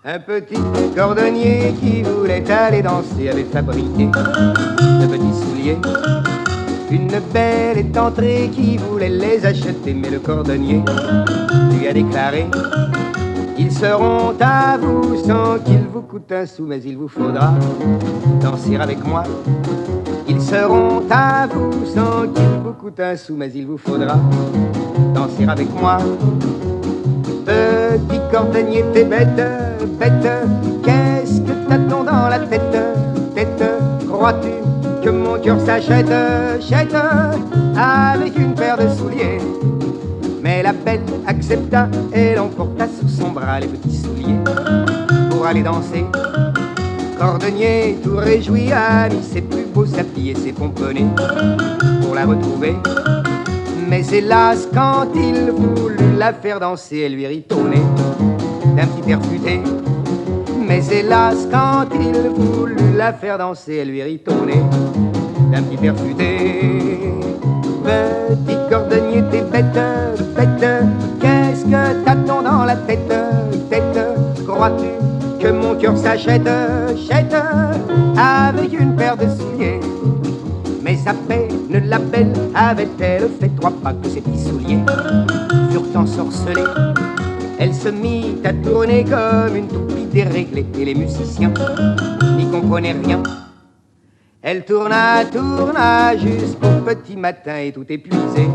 Un petit cordonnier qui voulait aller danser avait fabriqué de petits souliers. Une belle est entrée qui voulait les acheter, mais le cordonnier lui a déclaré: ils seront à vous sans qu'il vous coûte un sou, mais il vous faudra danser avec moi. Ils seront à vous sans qu'il vous coûte un sou, mais il vous faudra danser avec moi. Petit cordonnier, t'es bête, bête, qu'est-ce que t'as-t-on dans la tête, tête? Crois-tu que mon cœur s'achète, chète, avec une paire de souliers? Mais la belle accepta, elle emporta sous son bras les petits souliers pour aller danser. Cordonnier, tout réjoui, a mis ses plus beaux sabliers, ses pomponnets pour la retrouver. Mais hélas, quand il voulut la faire danser, elle lui rit au nez d'un petit air futé. Mais hélas, quand il voulut la faire danser, elle lui rit au nez d'un petit air futé. Petit cordonnier, t'es bête, bête, qu'est-ce que t'as-t-on dans la tête, tête? Crois-tu que mon cœur s'achète, chète, avec une paire de souliers? Mais à peine la belle avait-elle fait 3 pas que ses petits souliers furent ensorcelés. Elle se mit à tourner comme une toupie déréglée, et les musiciens n'y comprenaient rien. Elle tourna, tourna jusqu'au petit matin, et tout épuisé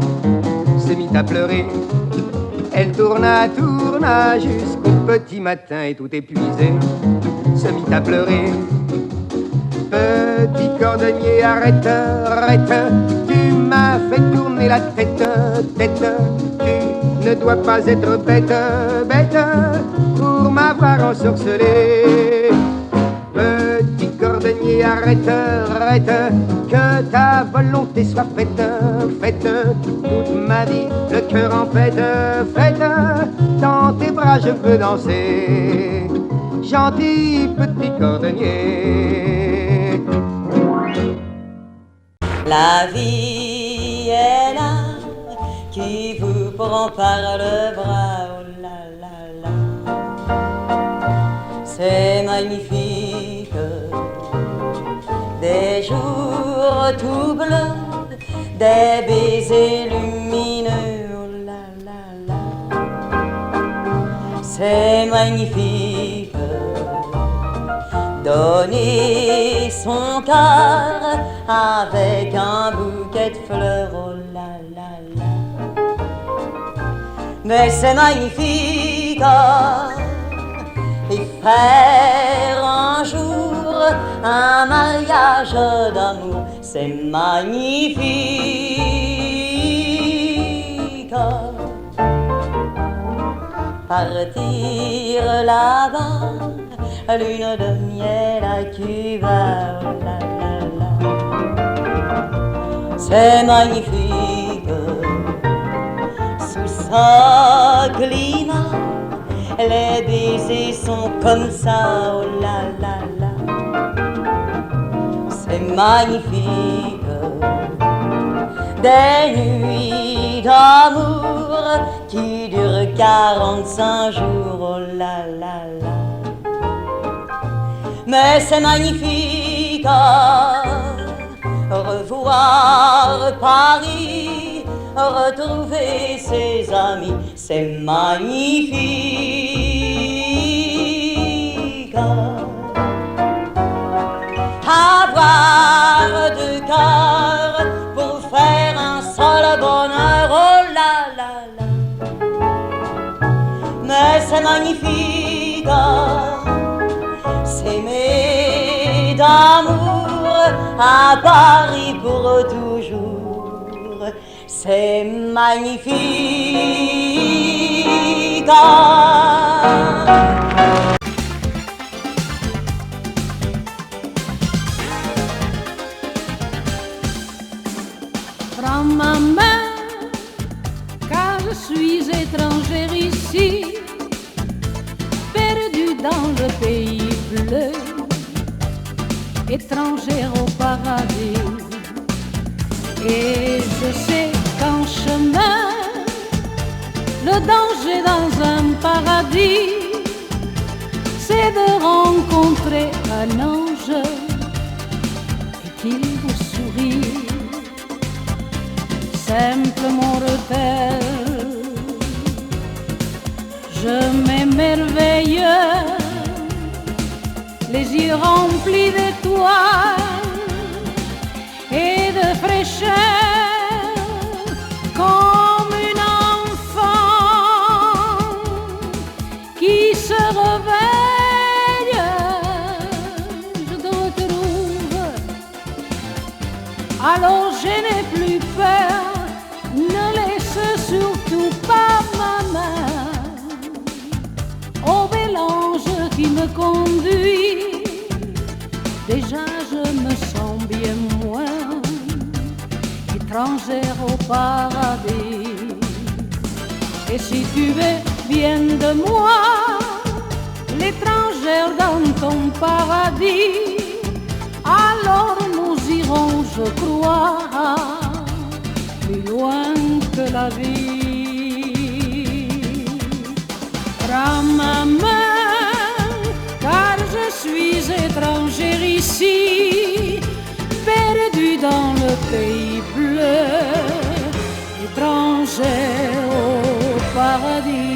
se mit à pleurer. Elle tourna, tourna jusqu'au petit matin, et tout épuisé se mit à pleurer. Petit cordonnier, arrête, arrête, tu m'as fait tourner la tête, tête. Tu ne dois pas être bête, bête, pour m'avoir ensorcelé. Petit cordonnier, arrête, arrête, que ta volonté soit faite, faite. Toute ma vie, le cœur en fête, fête. Dans tes bras je veux danser, gentil petit cordonnier. La vie est là, qui vous prend par le bras, oh là là là. C'est magnifique, des jours tout bleus, des baisers lumineux, oh là là là. C'est magnifique, donner son cœur avec un bouquet de fleurs, oh là là là. Mais c'est magnifique, et faire un jour un mariage d'amour, c'est magnifique. Partir là-bas, lune de miel à Cuba, oh là là là. C'est magnifique, sous ce climat, les baisers sont comme ça, oh là là là. C'est magnifique, des nuits d'amour qui durent 45 jours, oh là là là. Mais c'est magnifique, revoir Paris, retrouver ses amis, c'est magnifique. Avoir deux cœurs pour faire un seul bonheur, oh là là là. Mais c'est magnifique, s'aimer d'amour à Paris pour toujours, c'est magnifique. Prends ma main, car je suis étrangère ici, perdue dans le pays bleu, étrangère au paradis. Et je sais qu'en chemin, le danger dans un paradis, c'est c'est de rencontrer un ange et qu'il vous sourit. Simple mon repère, je m'émerveille, les yeux remplis d'étoiles et de fraîcheur, comme une enfant qui se réveille. Je te retrouve, alors je n'ai plus peur. Ne laisse surtout pas ma main au bel ange qui me conduit. Déjà je me sens bien moins étrangère au paradis. Et si tu veux bien de moi, l'étrangère dans ton paradis, alors nous irons, je crois, plus loin que la vie. Prends ma main, car je suis étrangère ici, perdue dans le pays bleu, étrangère au paradis.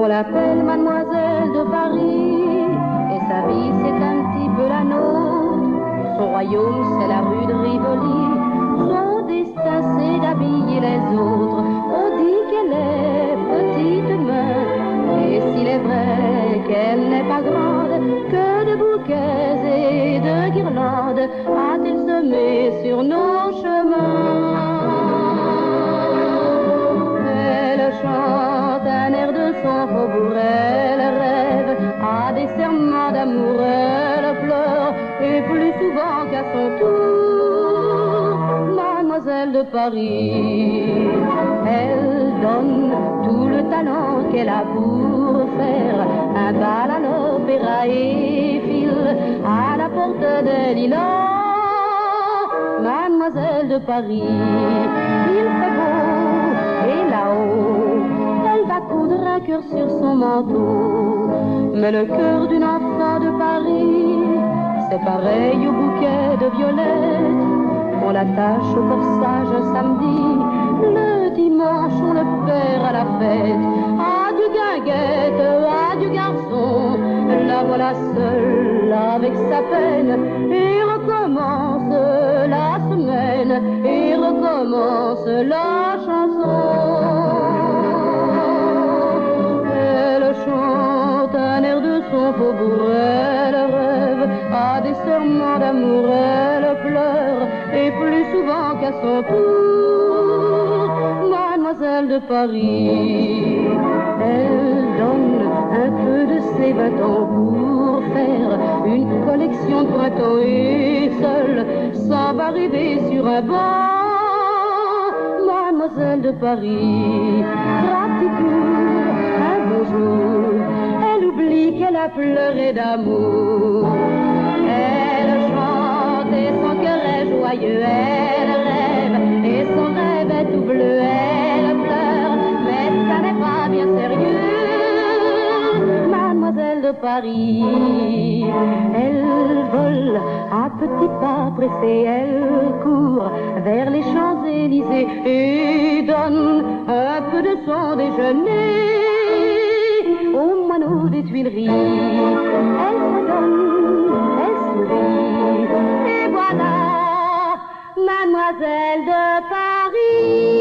On l'appelle Mademoiselle de Paris, et sa vie c'est un petit peu la nôtre. Son royaume c'est la rue de Rivoli, son destin c'est d'habiller les autres. On dit qu'elle est petite main, et s'il est vrai qu'elle n'est pas grande, que de bouquets et de guirlandes a-t-elle semé sur nos chemins. Elle chante un air de son faubourg, elle rêve à des serments d'amour, elle pleure, et plus souvent qu'à son tour, Mademoiselle de Paris. Elle donne tout le talent qu'elle a pour faire un bal à l'opéra et file à la porte des lilas. Mademoiselle de Paris, il fait beau, et là-haut, elle va coudre un cœur sur son manteau. Mais le cœur d'une enfant de Paris, c'est pareil au bouquet de violettes. On l'attache au corsage un samedi, le dimanche on le perd à la fête. Adieu guinguette, adieu garçon, la voilà seule avec sa peine, et recommence la semaine, et recommence la chanson. Elle chante un air de son faubourg, elle rêve à des serments d'amour, elle pleure, et plus souvent qu'à son tour, Mademoiselle de Paris. Elle donne un peu de ses 20 ans pour faire une collection de printemps, et seule s'en va rêver sur un banc. Mademoiselle de Paris, gratitude, un beau jour, elle oublie qu'elle a pleuré d'amour. Elle chante et son cœur est joyeux, elle rêve et son rêve est tout bleu, elle pleure, mais ça n'est pas bien sérieux. Mademoiselle de Paris, elle vole à petits pas pressés, elle court vers les Champs-Élysées et donne un peu de son déjeuner aux moineaux des Tuileries. Elle se donne, elle sourit, et voilà Mademoiselle de Paris.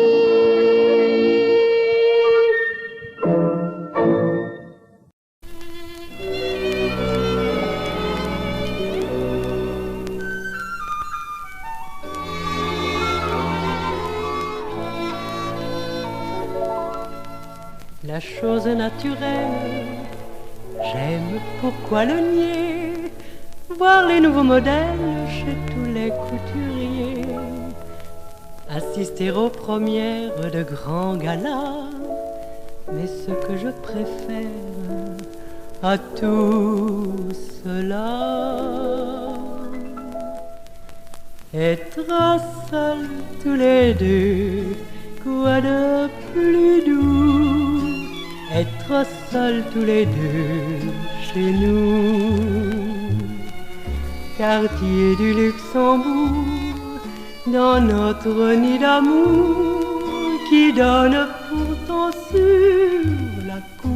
La chose naturelle, j'aime, pourquoi le nier, voir les nouveaux modèles chez tous les couturiers, assister aux premières de grands galas, mais ce que je préfère à tout cela, être seuls tous les deux, quoi de plus doux? Être seuls tous les deux chez nous. Quartier du Luxembourg, dans notre nid d'amour qui donne pourtant sur la cour.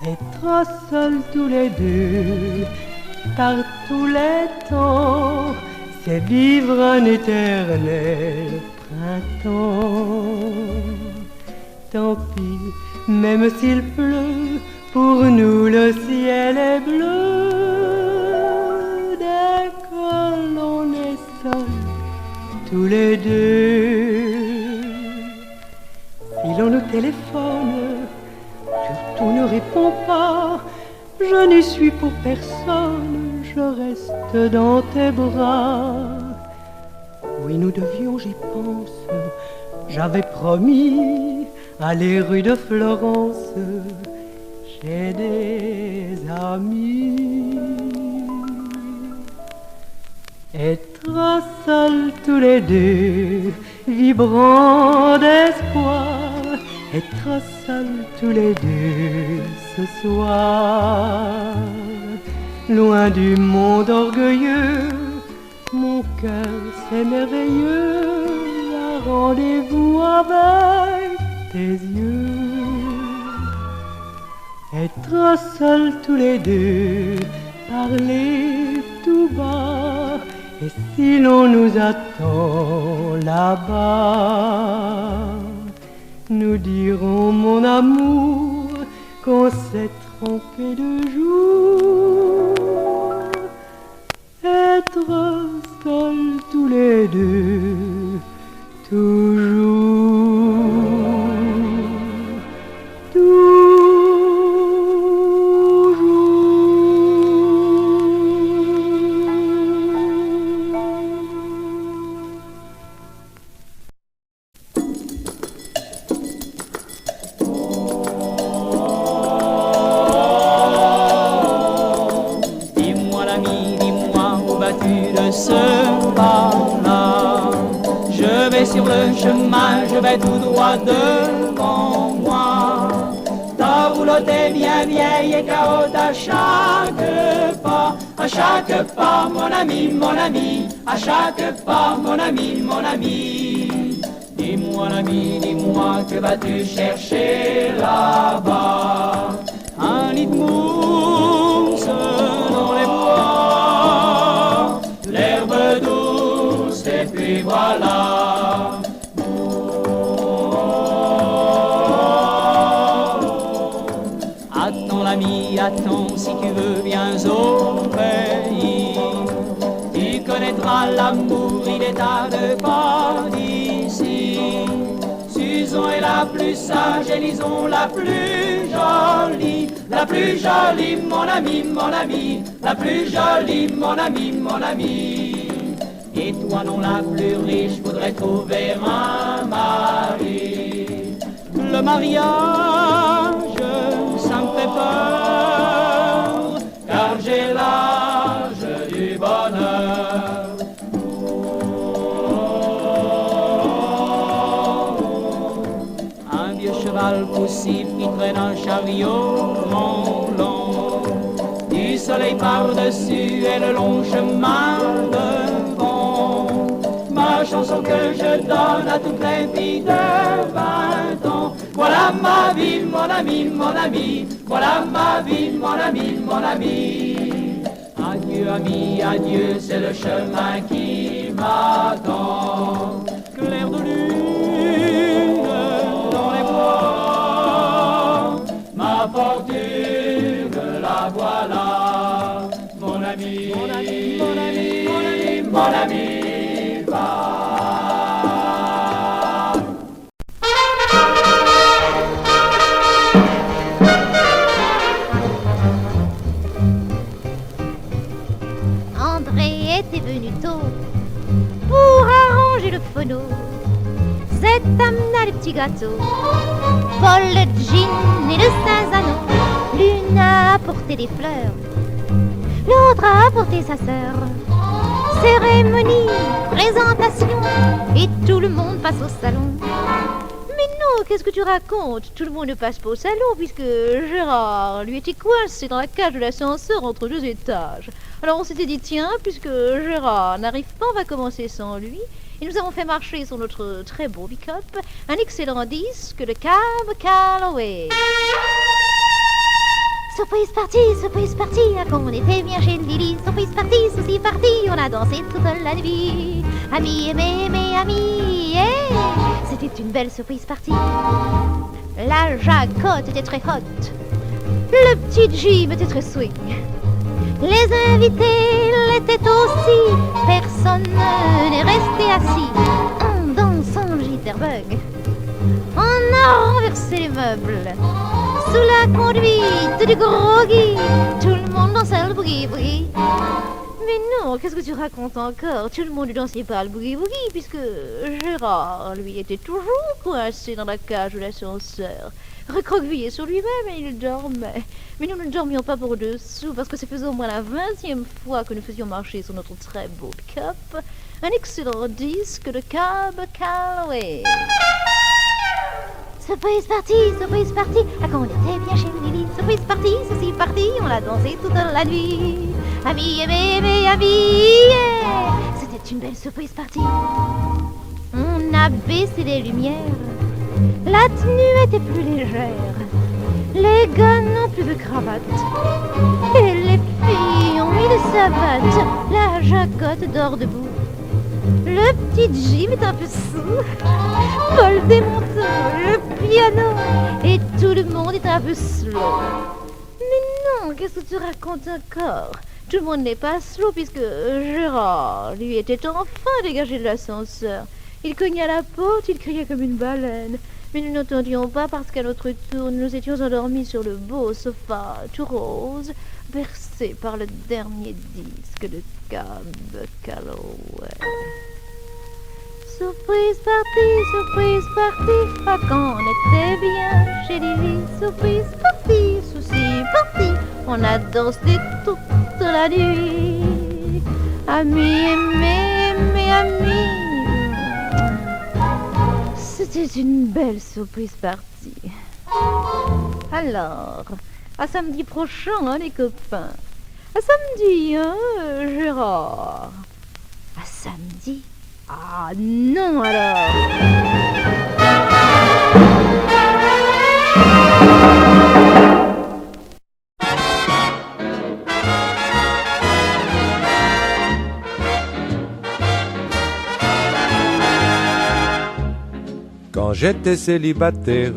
Être seuls tous les deux par tous les temps, c'est vivre un éternel printemps. Tant pis, même s'il pleut, pour nous le ciel est bleu. Dès que l'on est seuls tous les deux, si l'on nous téléphone, surtout ne réponds pas. Je n'y suis pour personne, je reste dans tes bras. Oui, nous devions, j'y pense, j'avais promis aller rue de Florence chez des amis. Être seuls tous les deux, vibrant d'espoir, être seuls tous les deux ce soir. Loin du monde orgueilleux, mon cœur c'est merveilleux, un rendez-vous avec tes yeux. Être seuls tous les deux, parler tout bas, et si l'on nous attend là-bas, nous dirons mon amour qu'on s'est trompé de jour. Être seuls tous les deux, toujours, toujours. Sur le chemin, je vais tout droit devant moi. Ta roulotte est bien vieille et caotte à chaque pas, mon ami, à chaque pas, mon ami. Dis-moi, l'ami, dis-moi, que vas-tu chercher là-bas? Un lit de mousse dans les bois, l'herbe douce, et puis voilà. Attends, si tu veux bien obéir. Tu connaîtras l'amour, il est à 2 pas d'ici. Susan est la plus sage et Lison la plus jolie. La plus jolie, mon ami, la plus jolie, mon ami. Et toi non la plus riche, voudrais trouver un mari. Le mariage, ça me fait peur, car j'ai l'âge du bonheur. Un vieux cheval poussif qui traîne un chariot long. Du soleil par-dessus et le long chemin devant. Ma chanson que je donne à toutes les filles de 20 ans. Voilà ma vie, mon ami, voilà ma vie, mon ami. Adieu, ami, adieu, c'est le chemin qui m'attend. Clair de lune dans les bois, ma fortune, la voilà. Mon ami, va. Pour arranger le phono, cette amena les petits gâteaux, Paul le gin et le Saint-Zano. L'une a apporté des fleurs, l'autre a apporté sa sœur. cérémonie, présentation, et tout le monde passe au salon. Mais non, qu'est-ce que tu racontes? Tout le monde ne passe pas au salon puisque Gérard, lui, était coincé dans la cage de l'ascenseur entre deux étages. Alors on s'était dit, tiens, puisque Gérard n'arrive pas, on va commencer sans lui. Et nous avons fait marcher sur notre très beau pick-up un excellent disque de Cab Calloway. Surprise party, quand on était bien chez Lily. Surprise party, souci party, on a dansé toute la nuit. Amis, aimés, amis, yeah. C'était une belle surprise party. La jacotte était très hot. Le petit Jim était très swing. Les invités l'étaient aussi. Personne n'est resté assis. En dansant le jitterbug, on a renversé les meubles. Sous la conduite du gros Guy, tout le monde dansait le boogie-boogie. Mais non, qu'est-ce que tu racontes encore? Tout le monde ne dansait pas le boogie-boogie puisque Gérard, lui, était toujours coincé dans la cage de l'ascenseur, recroquevillé sur lui-même et il dormait. Mais nous ne dormions pas pour dessous parce que ça faisait au moins la 20e fois que nous faisions marcher sur notre très beau pick-up un excellent disque de Cab Calloway. Surprise party, quand on était bien chez Lily. Surprise party, ceci party, on a dansé toute la nuit. Amis, aimés, amis, yeah. C'était une belle surprise party. On a baissé les lumières, la tenue était plus légère. Les gars n'ont plus de cravate et les filles ont mis des savates. La jacotte dort debout. Le petit Jim est un peu sourd. Paul démonte le piano et tout le monde est un peu slow. Mais non, qu'est-ce que tu racontes encore? Tout le monde n'est pas slow puisque Gérard, lui, était enfin dégagé de l'ascenseur. Il cognait à la porte, il criait comme une baleine. Mais nous n'entendions pas parce qu'à notre tour, nous étions endormis sur le beau sofa tout rose, bercé par le dernier disque de Cab Calloway. Surprise party, ah, quand on était bien chez Lily. Surprise party, souci party, on a dansé toute la nuit. Amis, aimés, amis, c'était une belle surprise party. Alors, à samedi prochain, hein, les copains. À samedi, hein, Gérard. À samedi. Ah non alors. Quand j'étais célibataire,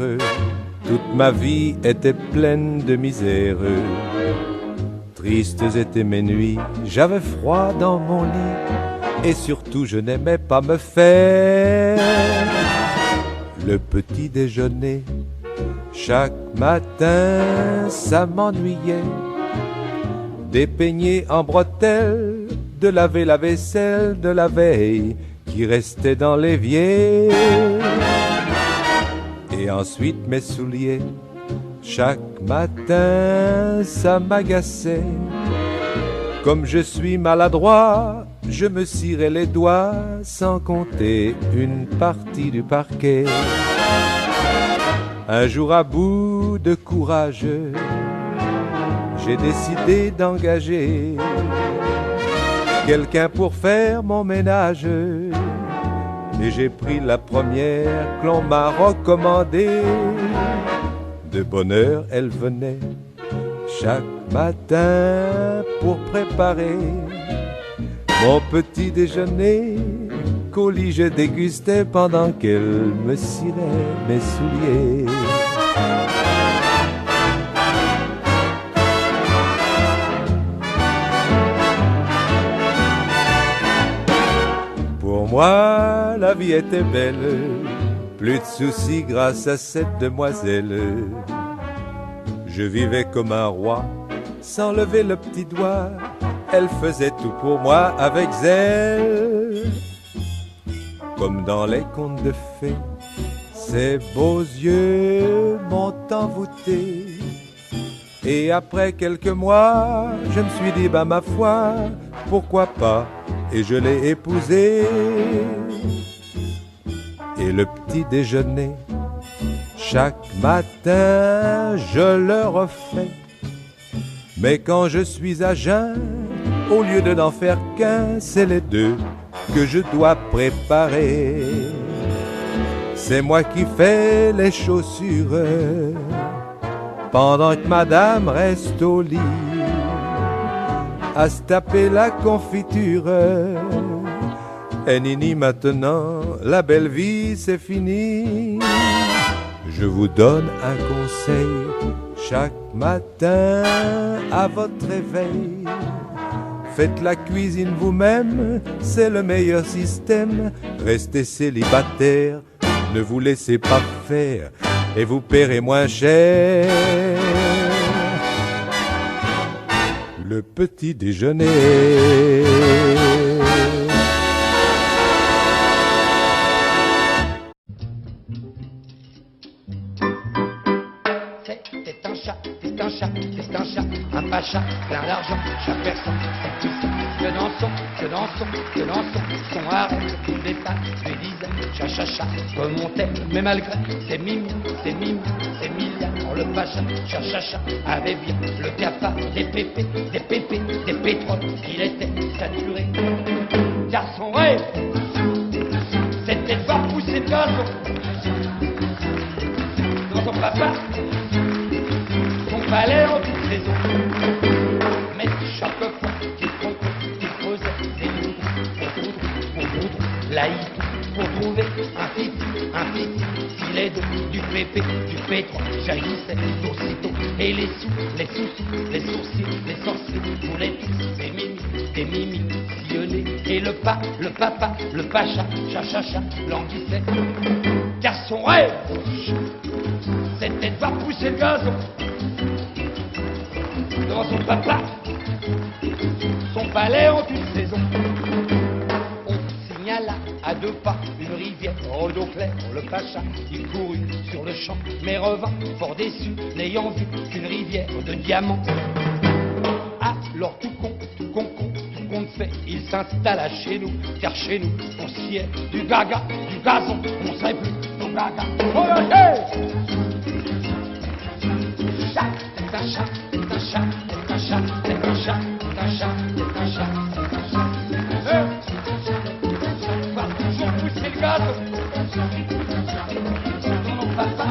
toute ma vie était pleine de misère. Tristes étaient mes nuits, j'avais froid dans mon lit. Et surtout je n'aimais pas me faire le petit déjeuner. Chaque matin ça m'ennuyait d'épeigner en bretelles, de laver la vaisselle de la veille qui restait dans l'évier. Et ensuite mes souliers, chaque matin ça m'agaçait. Comme je suis maladroit, je me cirais les doigts sans compter une partie du parquet. Un jour à bout de courage, j'ai décidé d'engager quelqu'un pour faire mon ménage. Et j'ai pris la première que l'on m'a recommandée. De bonne heure, elle venait chaque matin pour préparer mon petit déjeuner qu'au lit je dégustais pendant qu'elle me cirait mes souliers. Pour moi, la vie était belle, plus de soucis grâce à cette demoiselle. Je vivais comme un roi, sans lever le petit doigt. Elle faisait tout pour moi avec zèle. Comme dans les contes de fées, ses beaux yeux m'ont envoûté. Et après quelques mois, je me suis dit, bah ma foi, pourquoi pas et je l'ai épousée. Et le petit déjeuner, chaque matin, je le refais. Mais quand je suis à jeun, au lieu de n'en faire qu'un, c'est les deux que je dois préparer. C'est moi qui fais les chaussures pendant que madame reste au lit à se taper la confiture. Et Nini, maintenant, la belle vie c'est fini. Je vous donne un conseil chaque matin à votre réveil. Faites la cuisine vous-même, c'est le meilleur système. Restez célibataire, ne vous laissez pas faire et vous paierez moins cher. Le petit déjeuner. C'est un chat, un pacha, plein d'argent, chaque personne, c'est tout ça. Que dans son arrêt, tout dépasse, lui disait, cha, comme on t'aime, mais malgré ses mimi, ses milliards, le pacha, cha, avait bien le cafard, des pépés, des pétroles, il était saturé. Car son rêve, c'était de voir pousser le gazon. Dans son papa, palais en toute saison. Mais chaque fois qu'il creusait des moudres, pour moudre, laïque, pour trouver un petit filet du pépé, du pétrole, jaillissait aussitôt. Et les soucis, les sourcils, les sorciers, voulaient tous des mimi, sillonnés. Et le papa, le pacha, cha, languissait. Car son rêve, c'était de voir pousser le gazon. Devant son papa, son palais en toute saison. On signala à deux pas une rivière au dos clair. Le pacha, il courut sur le champ, mais revint fort déçu, n'ayant vu qu'une rivière de diamants. Alors tout compte fait, il s'installa chez nous, car chez nous, on sciait du gazon, on serait plus au gaga. C'est un chat. Va toujours pousser le gazon. Ton papa,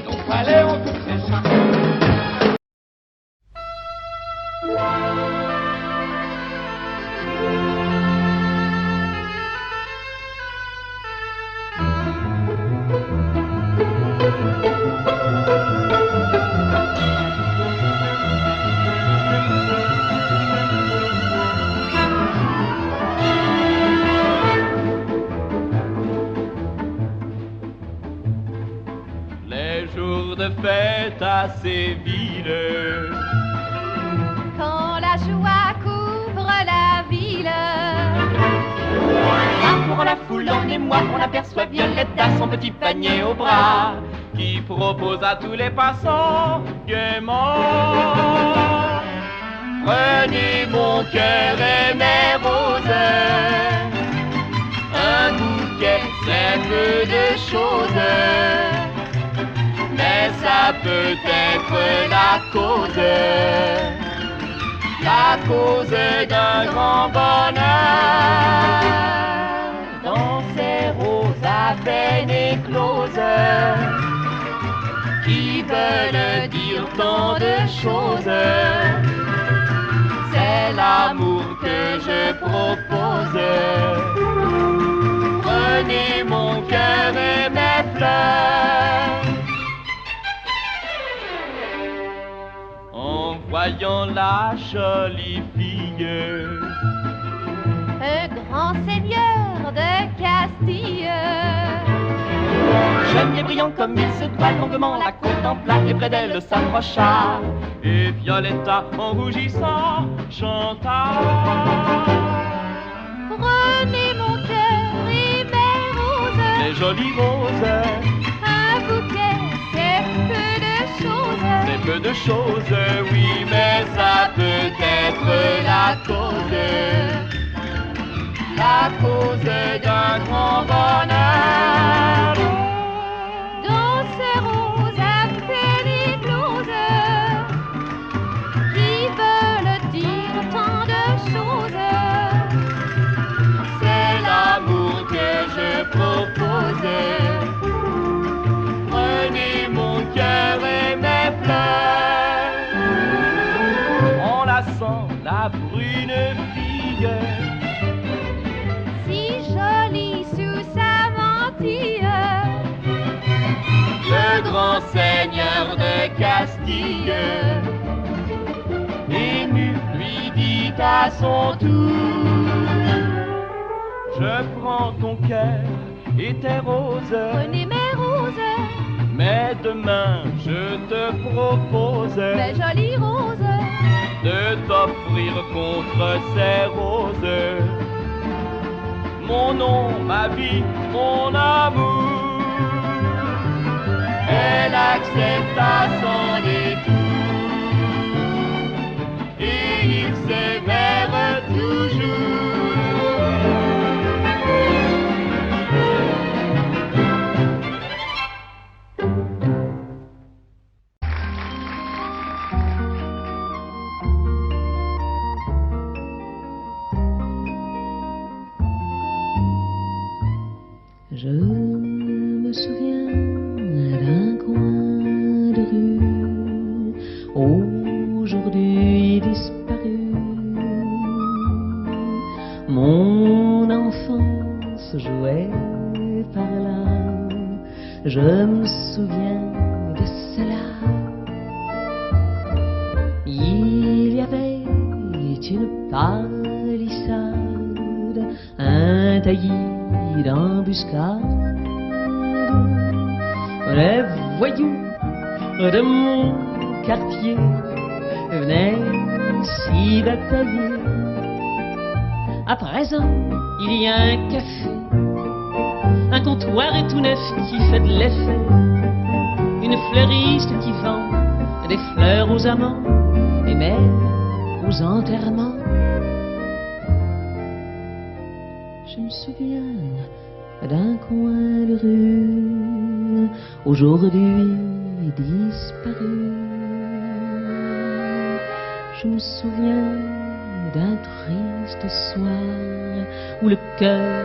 ton palais en toute saison. De fête à Séville, quand la joie couvre la ville. Pour la foule en émoi, on aperçoit Violette à son petit panier au bras, qui propose à tous les passants gaiement: prenez mon cœur et mes roses, un bouquet c'est peu de choses, mais ça peut être la cause d'un grand bonheur. Dans ces roses à peine écloses, qui veulent dire tant de choses, c'est l'amour que je propose. Prenez mon cœur et mes fleurs. En voyant la jolie fille, un grand seigneur de Castille, jeune et brillant comme il se doit, longuement la contempla et près d'elle s'approcha. Et Violetta, en rougissant, chanta: prenez mon cœur et mes roses, les jolies roses, un bouquet, c'est peu de choses. C'est peu de choses, oui, mais ça peut être la cause un grand bonheur. Dans ces roses à peine écloses qui veulent dire tant de choses, C'est l'amour que je propose. Prenez mon cœur et mes fleurs. On la sent, la brune fille, si jolie sous sa mantille. le grand seigneur de Castille, ému lui dit à son tour: Je prends ton cœur et tes roses, Prenez mes roses, mais demain je te propose mes jolies roses, de t'offrir contre ces roses mon nom, ma vie, mon amour. Elle accepta sans détour et ils s'aimèrent toujours. Je me souviens d'un coin de rue, aujourd'hui disparu. Mon enfance jouait par là, je me souviens de cela. Il y avait une palissade, un taillis d'embuscade. Les voyous de mon quartier venaient s'y batailler. À présent, il y a un café, un comptoir et tout neuf qui fait de l'effet, une fleuriste qui vend des fleurs aux amants et même aux enterrements. Je me souviens d'un coin de rue, aujourd'hui disparu. Je me souviens d'un triste soir où le cœur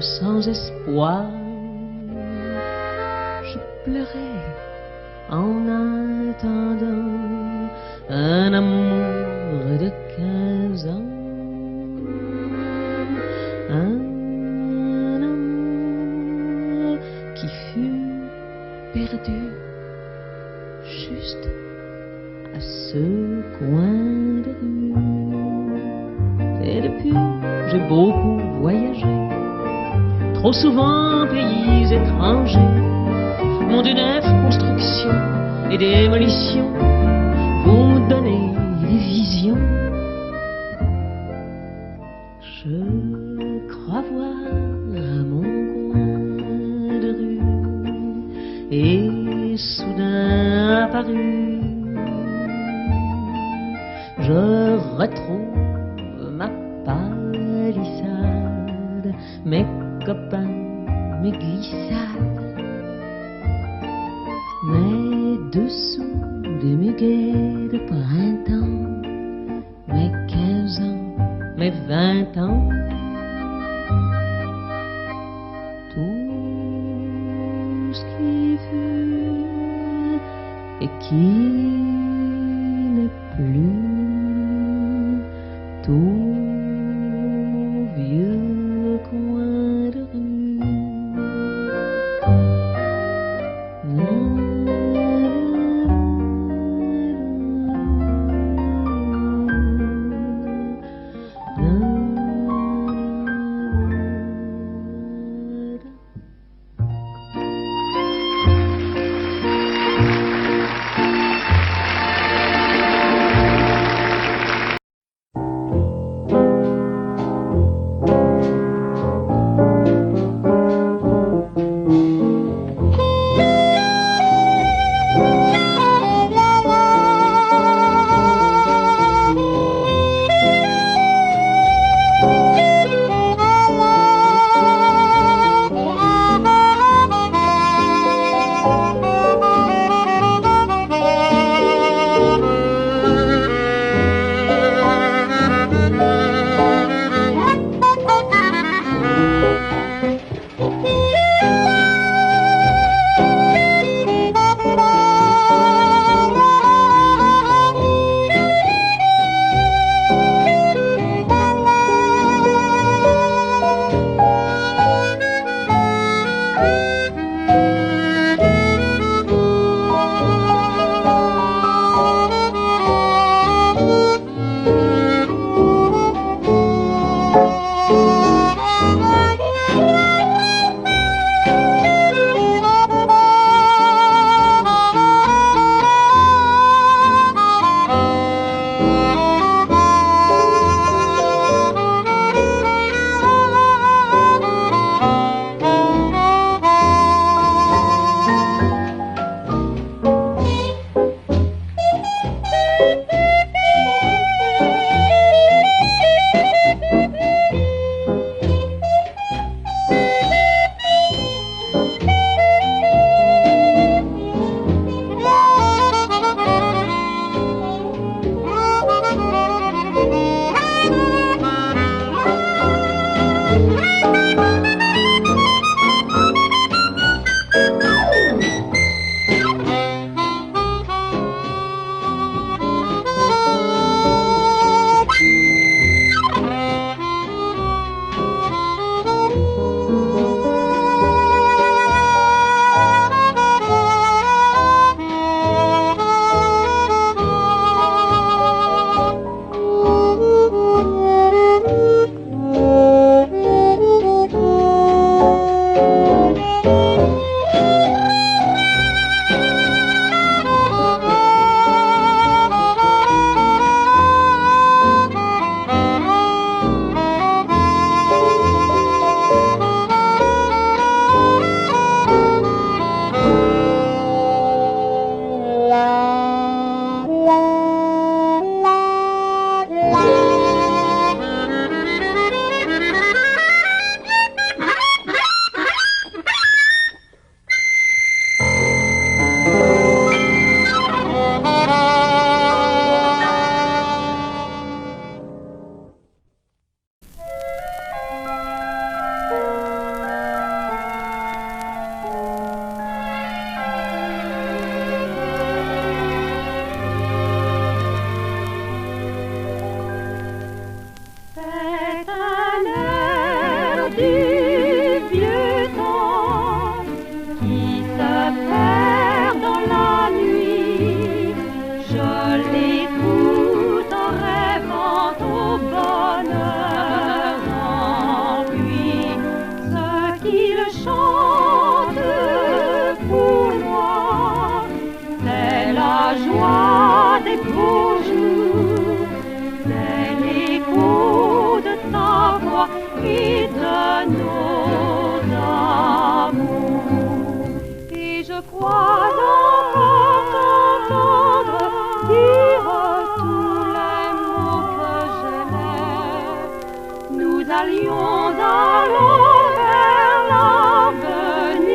sans espoir, je pleurais en attendant un amour de 15 ans. Un amour qui fut perdu juste à ce coin de rue. Et depuis, j'ai beaucoup voyagé, trop souvent en pays étrangers, monde neuf, construction et démolition. Vous me donnez des visions. Je crois voir mon coin de rue et soudain apparu, je retrouve ma palissade, mes copains, mes glissades, mes dessous de muguets de printemps, mes 15 ans, mes 20 ans. Tout ce qui fut et qui n'est plus, tout vieux coin de rue. nous allions alors vers l'avenir,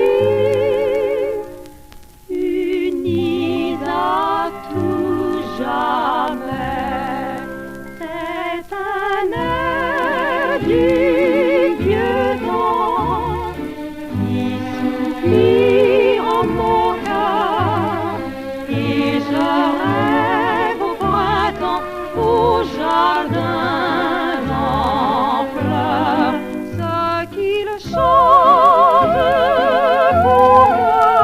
unis à tout jamais. C'est un air du vieux temps qui soupire en mon cœur, et je rêve au printemps, au jardin en fleurs. Ceux qui le chantent pour moi,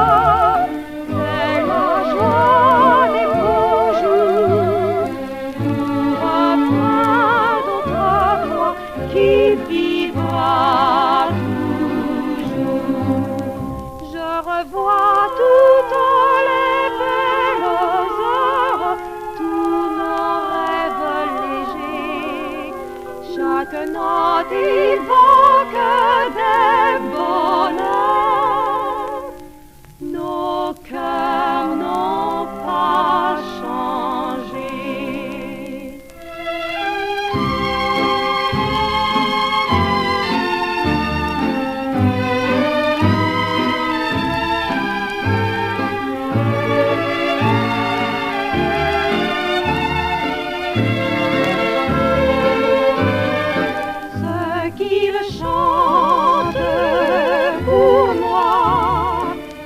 c'est la joie des beaux jours, tout refrain d'autrefois qui vivra toujours. Je revois toutes les belles heures, tous nos rêves légers. Chaque note évoque des bonheurs. Nos cœurs n'ont pas changé. Ceux qui le chantent pour moi,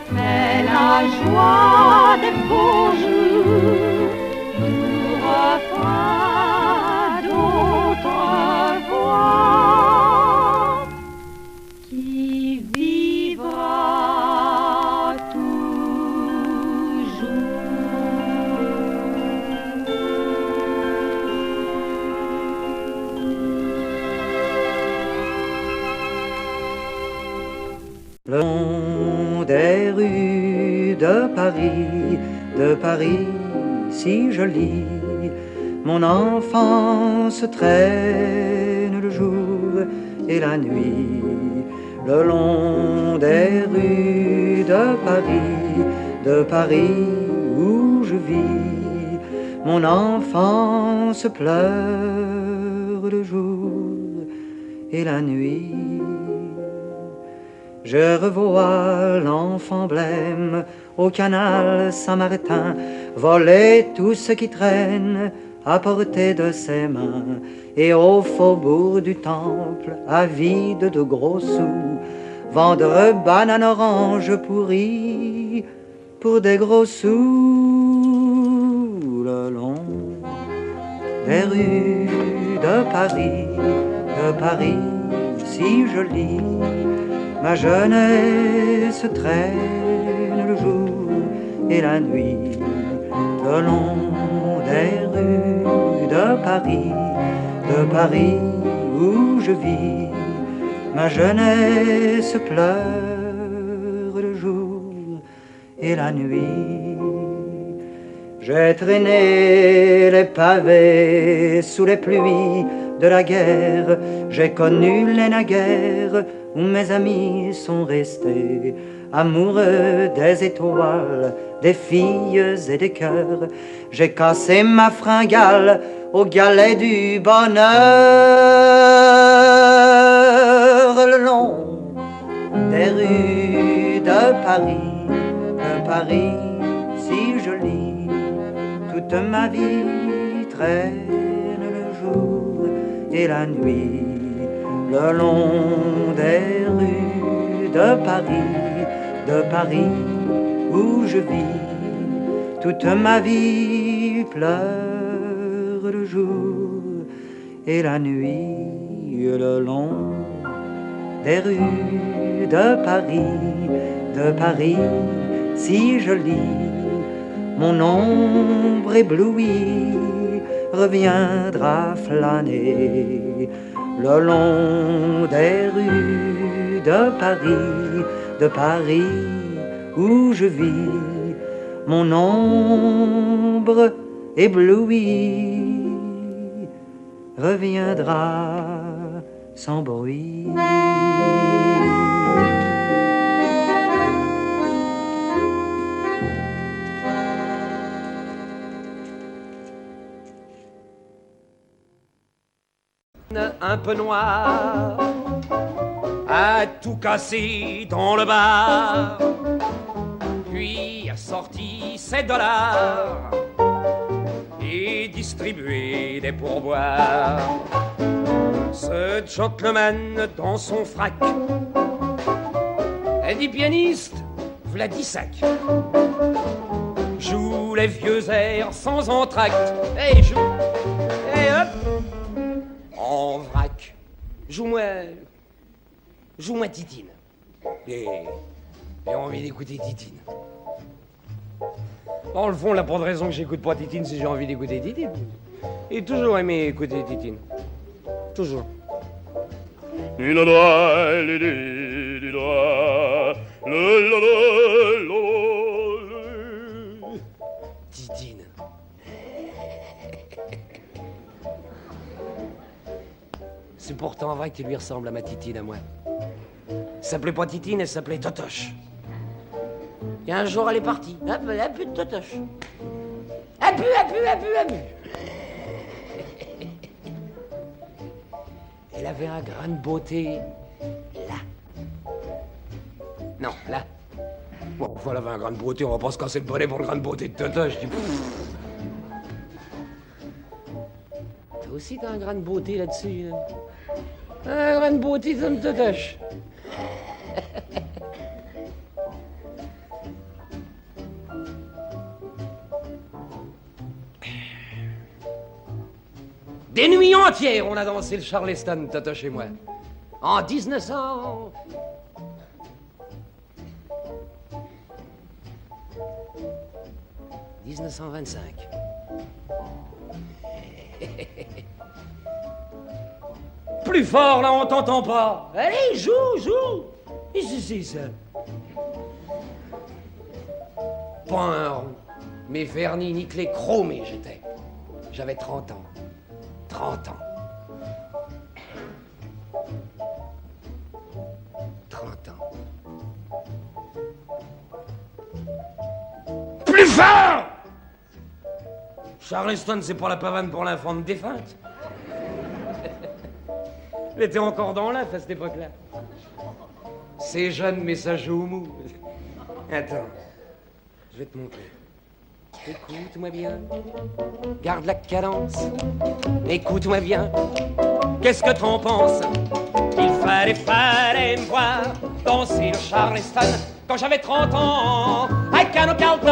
c'est la joie des beaux jours, tout refrain d'autrefois qui vivra toujours. Le long des rues de Paris si joli, mon enfance traîne le jour et la nuit. Le long des rues de Paris où je vis, mon enfance pleure le jour et la nuit. Je revois l'enfant blême au canal Saint-Martin voler tout ce qui traîne à portée de ses mains, et au faubourg du Temple, avide de gros sous, vendre bananes oranges pourries pour des gros sous. Le long des rues de Paris si jolie, ma jeunesse traîne le jour et la nuit. Le long des rues de Paris où je vis, ma jeunesse pleure le jour et la nuit. J'ai traîné les pavés sous les pluies de la guerre, j'ai connu les naguères où mes amis sont restés, amoureux des étoiles, des filles et des cœurs. J'ai cassé ma fringale au galet du bonheur. Le long des rues de Paris si jolie, toute ma vie traîne le jour et la nuit. Le long des rues de Paris où je vis, toute ma vie pleure le jour et la nuit. Le long des rues de Paris si jolie, mon ombre éblouie reviendra flâner le long des rues de Paris où je vis, mon ombre éblouie reviendra sans bruit. un peu noir, a tout cassé dans le bar, puis a sorti ses dollars et distribué des pourboires. Ce gentleman dans son frac est dit pianiste, v'là 10 sacs. Joue les vieux airs sans entracte. Hey, joue. Hey, hop. En vrac. Joue-moi Titine. J'ai envie d'écouter Titine. Dans le fond, la pas de raison que j'écoute pas Titine si j'ai envie d'écouter Titine. J'ai toujours aimé écouter Titine. Toujours. Titine. C'est pourtant vrai qu'il lui ressemble à ma Titine à moi. Elle s'appelait pas Titine, elle s'appelait Totoche. Et un jour, elle est partie. Hop, elle a plus de Totoche. Elle pue. Elle avait un grain de beauté là. Non, là. Bon, elle avait un grain de beauté, on va pas se casser le bonnet pour le grain de beauté de Totoche. Toi aussi, t'as un grain de beauté là-dessus. Là. Un grain de beauté comme Totoche. Des nuits entières, on a dansé le Charleston, Totoche et moi. En 1900... 1925. Plus fort, là, on t'entend pas. Allez, joue. Et c'est ça. Pas un rond. Mais vernis, nickelé, chromé, j'étais. J'avais 30 ans. 30 ans. 30 ans. Plus fort! Charleston, c'est pas la pavane pour l'infante défunte. Elle était encore dans l'œuf à cette époque-là. C'est jeune, mais ça joue mou. Attends, je vais te montrer. Écoute-moi bien, garde la cadence. Écoute-moi bien, qu'est-ce que t'en penses? Il fallait me voir danser le Charleston quand j'avais 30 ans à Cano-Calton.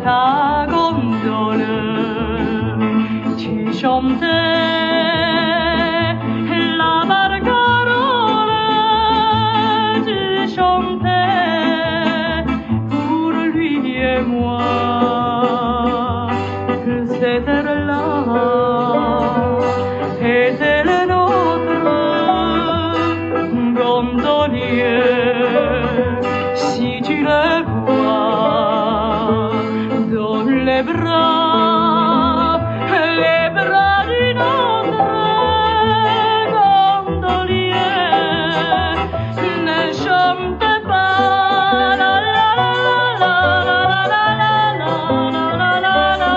Ta gondole, tu chantais la barcarolle, tu chantais pour lui et moi, que cette heure-là était le nôtre gondolier, si tu le vois. Les bras d'une autre gondolier ne chante pas la la la la la la la la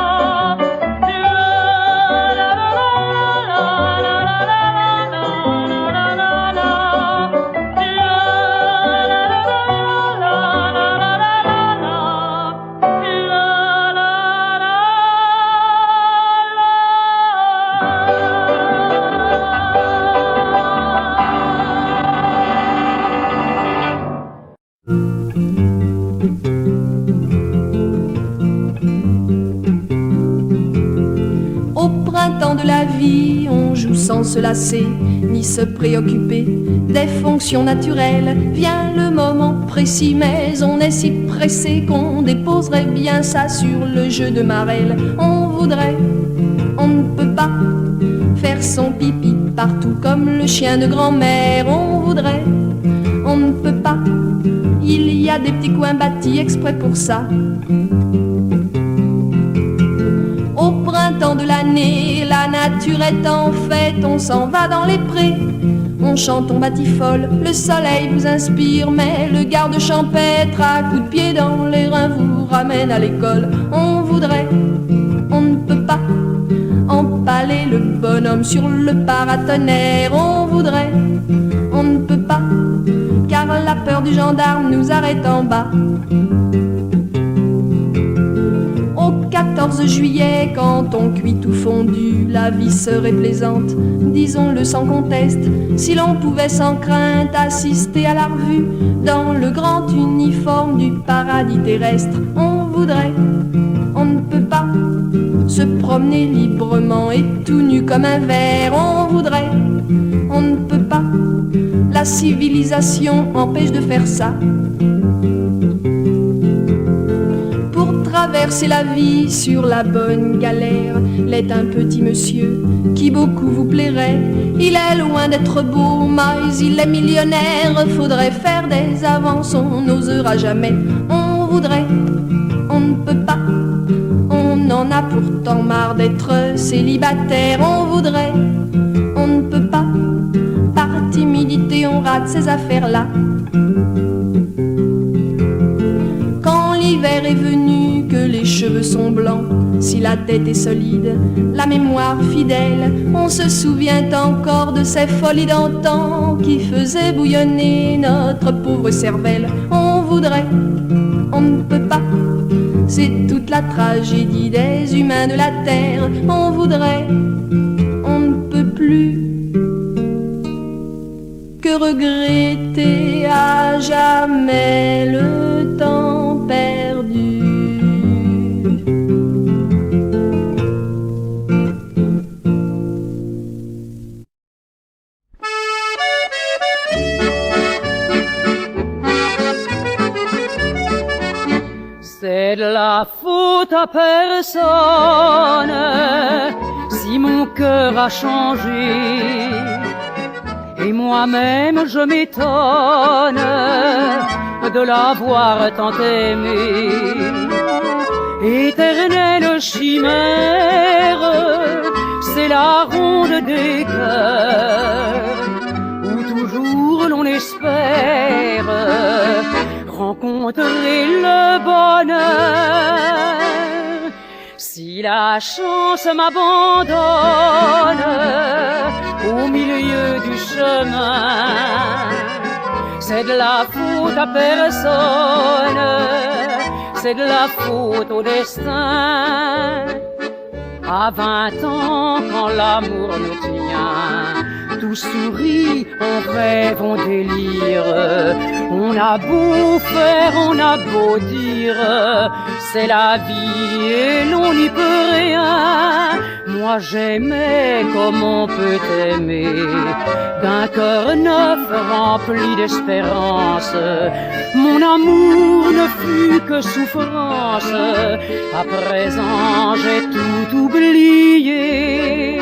De la vie, on joue sans se lasser, ni se préoccuper des fonctions naturelles. Vient le moment précis, mais on est si pressé qu'on déposerait bien ça sur le jeu de Marelle. On voudrait, on ne peut pas faire son pipi partout comme le chien de grand-mère. On voudrait, on ne peut pas. Il y a des petits coins bâtis exprès pour ça. Au printemps de l'année, la nature est en fête. On s'en va dans les prés, on chante, on batifole. Le soleil vous inspire, mais le garde champêtre à coups de pied dans les reins vous ramène à l'école. On voudrait, on ne peut pas empaler le bonhomme sur le paratonnerre. On voudrait, on ne peut pas, car la peur du gendarme nous arrête en bas. Au 14 juillet, quand on cuit tout fondu, la vie serait plaisante, disons-le sans conteste, si l'on pouvait sans crainte assister à la revue dans le grand uniforme du paradis terrestre. On voudrait, on ne peut pas se promener librement et tout nu comme un ver. On voudrait, on ne peut pas, la civilisation empêche de faire ça. Pour traverser la vie sur la bonne galère, l'est un petit monsieur qui beaucoup vous plairait. Il est loin d'être beau, mais il est millionnaire. Faudrait faire des avances, on n'osera jamais. On voudrait, on ne peut pas, on en a pourtant marre d'être célibataire. On voudrait, on ne peut pas, par timidité on rate ces affaires-là. Quand l'hiver est venu, que les cheveux sont blancs, si la tête est solide, la mémoire fidèle, on se souvient encore de ces folies d'antan qui faisaient bouillonner notre pauvre cervelle. On voudrait, on ne peut pas, c'est toute la tragédie des humains de la terre. On voudrait, on ne peut plus que regretter à jamais le temps perdu. C'est de la faute à personne si mon cœur a changé. Et moi-même je m'étonne de l'avoir tant aimé. Éternelle chimère, c'est la ronde des cœurs où toujours l'on espère rencontrer le bonheur. Si la chance m'abandonne au milieu du chemin, c'est de la faute à personne, c'est de la faute au destin. À 20 ans, quand l'amour nous tient, tout sourit, on rêve, on délire. On a beau faire, on a beau dire, c'est la vie et l'on n'y peut rien. Moi j'aimais comme on peut aimer, d'un cœur neuf rempli d'espérance. Mon amour ne fut que souffrance, à présent j'ai tout oublié.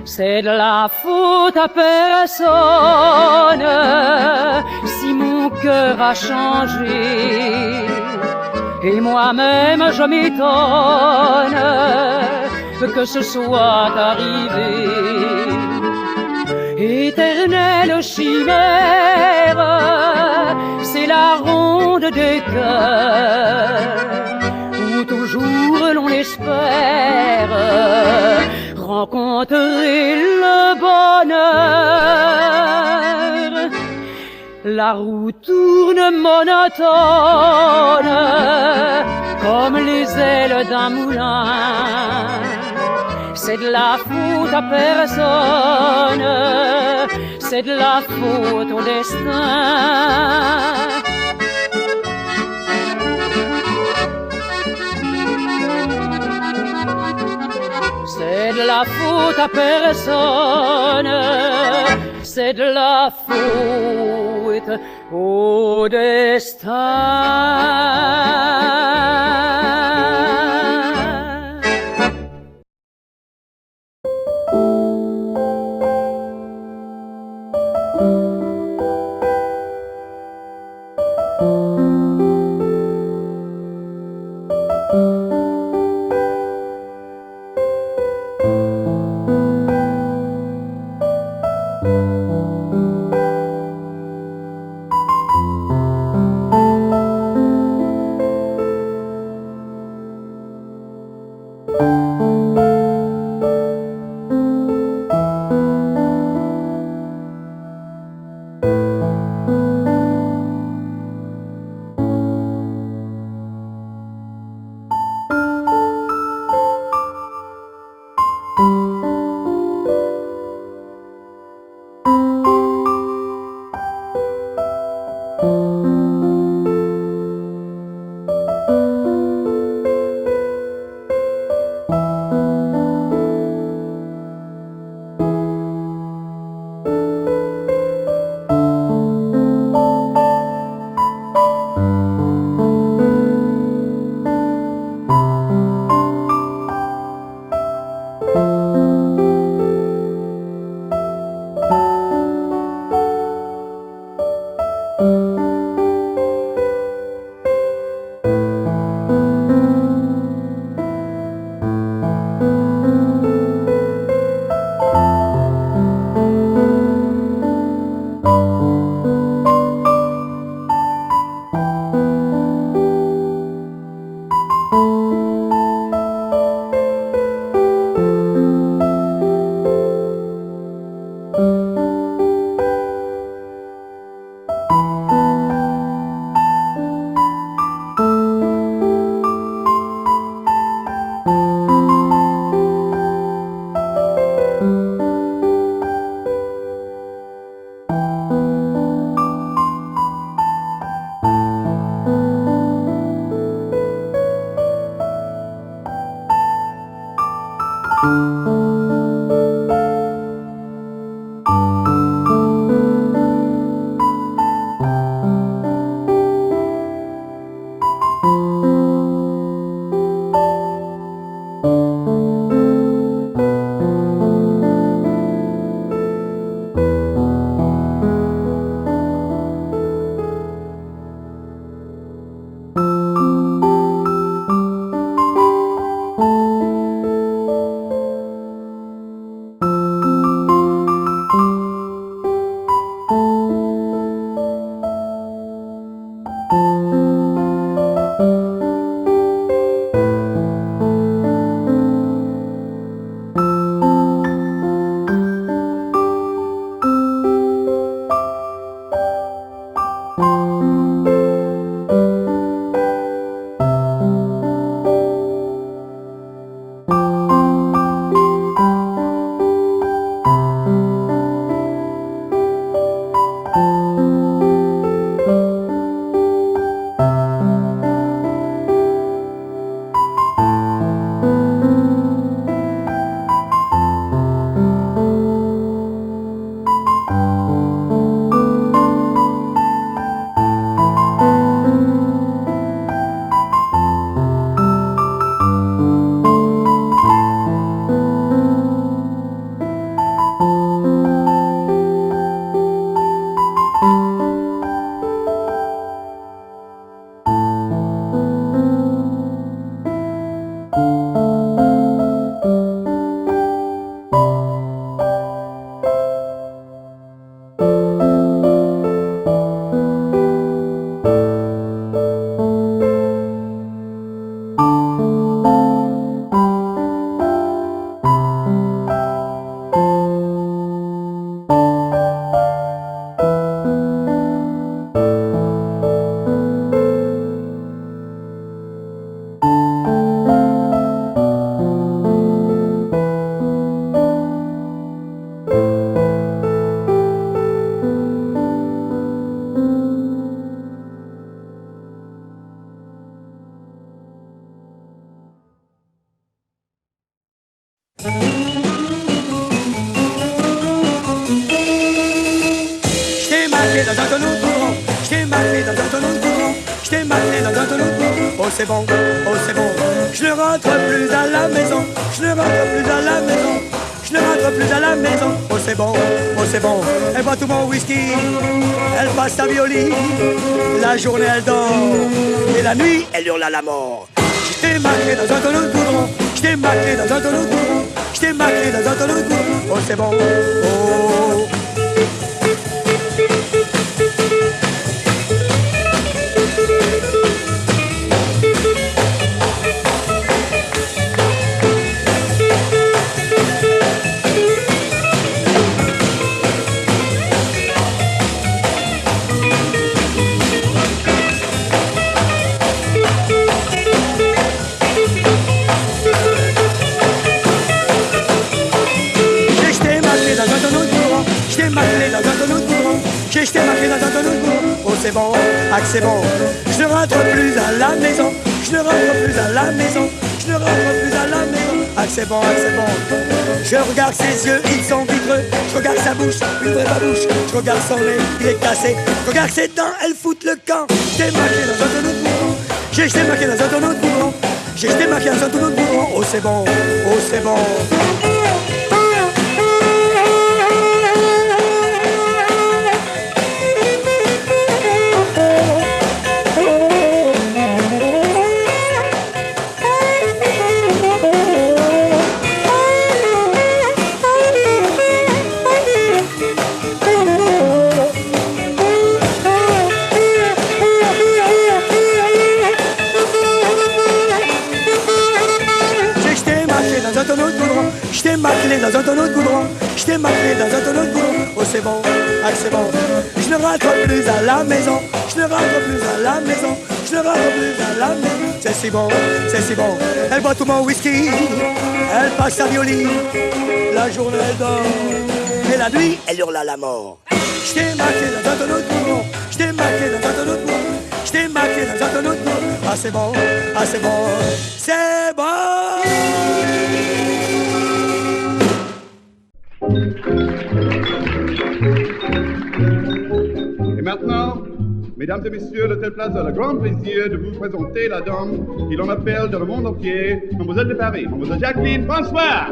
C'est de la faute à personne si mon cœur a changé. Et moi-même je m'étonne que ce soit arrivé. Éternelle chimère, c'est la ronde des cœurs où toujours l'on espère rencontrer le bonheur. La roue tourne monotone comme les ailes d'un moulin. C'est de la faute à personne, c'est de la faute au destin. C'est de la faute à personne, c'est de la faute au destin. maclé dans un tonneau de goudron. Je t'ai maclé dans un tonneau de goudron. Je t'ai maclé dans un tonneau de goudron. Oh c'est bon, oh c'est bon. Je ne rentre plus à la maison. Je ne rentre plus à la maison. Je ne rentre plus à la maison. Oh c'est bon, oh c'est bon. Elle boit tout mon whisky. Elle passe sa violine. La journée elle dort. Et la nuit elle hurle à la mort. Je t'ai maclé dans un tonneau de goudron. Je t'ai maclé dans un tonneau de goudron. Je t'ai maclé dans un tonneau de goudron. Oh c'est bon, oh. J'ai jeté ma clé dans un tonneau de goudron. Oh c'est bon, ah c'est bon. Je ne rentre plus à la maison. Je ne rentre plus à la maison. Je ne rentre plus à la maison. Ah c'est bon, ah c'est bon. Je regarde ses yeux, ils sont vitreux. Je regarde sa bouche, une vraie babouche. Je regarde son nez, il est cassé. Je regarde ses dents, elles foutent le camp. J'ai jeté ma clé dans un tonneau de goudron. J'ai jeté ma clé dans un tonneau de goudron. J'ai jeté ma clé dans un tonneau de goudron. Oh c'est bon, oh c'est bon. Je t'ai maclé dans un tonneau de goudron. Je t'ai maclé dans un tonneau de goudron. Oh c'est bon, ah c'est bon. Je ne rentre plus à la maison. Je ne rentre plus à la maison. Je ne rentre plus à la maison. C'est si bon, c'est si bon. Elle boit tout mon whisky. Elle passe sa violine. La journée elle dort. Et la nuit elle hurle à la mort. Je t'ai maclé dans un tonneau de goudron. Je t'ai maclé dans un tonneau de goudron. Je t'ai maclé dans un tonneau de goudron. Ah c'est bon, ah c'est bon. C'est bon. Et maintenant, mesdames et messieurs, l'Hôtel Plaza a le grand plaisir de vous présenter la dame qui l'on appelle dans le monde entier Mademoiselle de Paris, Mademoiselle Jacqueline François.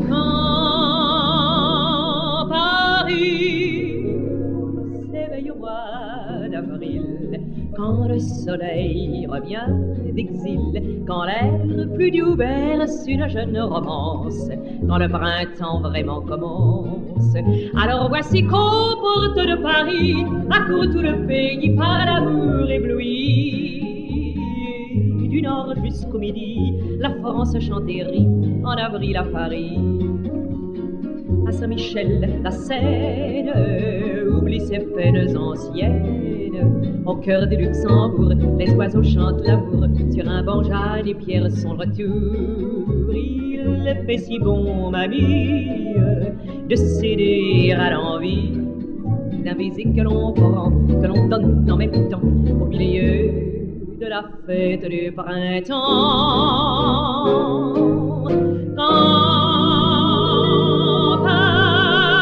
Quand Paris s'éveille au mois d'avril, quand le soleil revient d'exil, quand l'air plus doux berce une jeune romance, quand le printemps vraiment commence, alors voici qu'aux portes de Paris accourt tout le pays par l'amour ébloui. Du nord jusqu'au midi, la France chante et rit en avril à Paris. À Saint-Michel, la Seine oublie ses peines anciennes. Au cœur du Luxembourg, les oiseaux chantent l'amour. Sur un banc jaune, les pierres sont le retour. Il fait si bon, mamie, de céder à l'envie d'un baiser que l'on prend, que l'on donne en même temps au milieu de la fête du printemps. Quand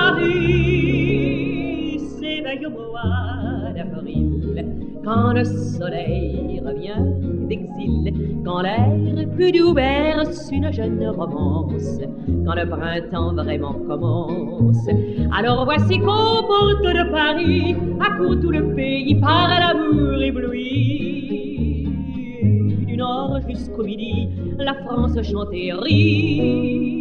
Paris s'éveille au mois d'avril, quand le soleil revient d'exil, quand l'air plus doux berce une jeune romance, quand le printemps vraiment commence, alors voici qu'aux portes de Paris accourt tout le pays par l'amour ébloui. Du nord jusqu'au midi, la France chante et rit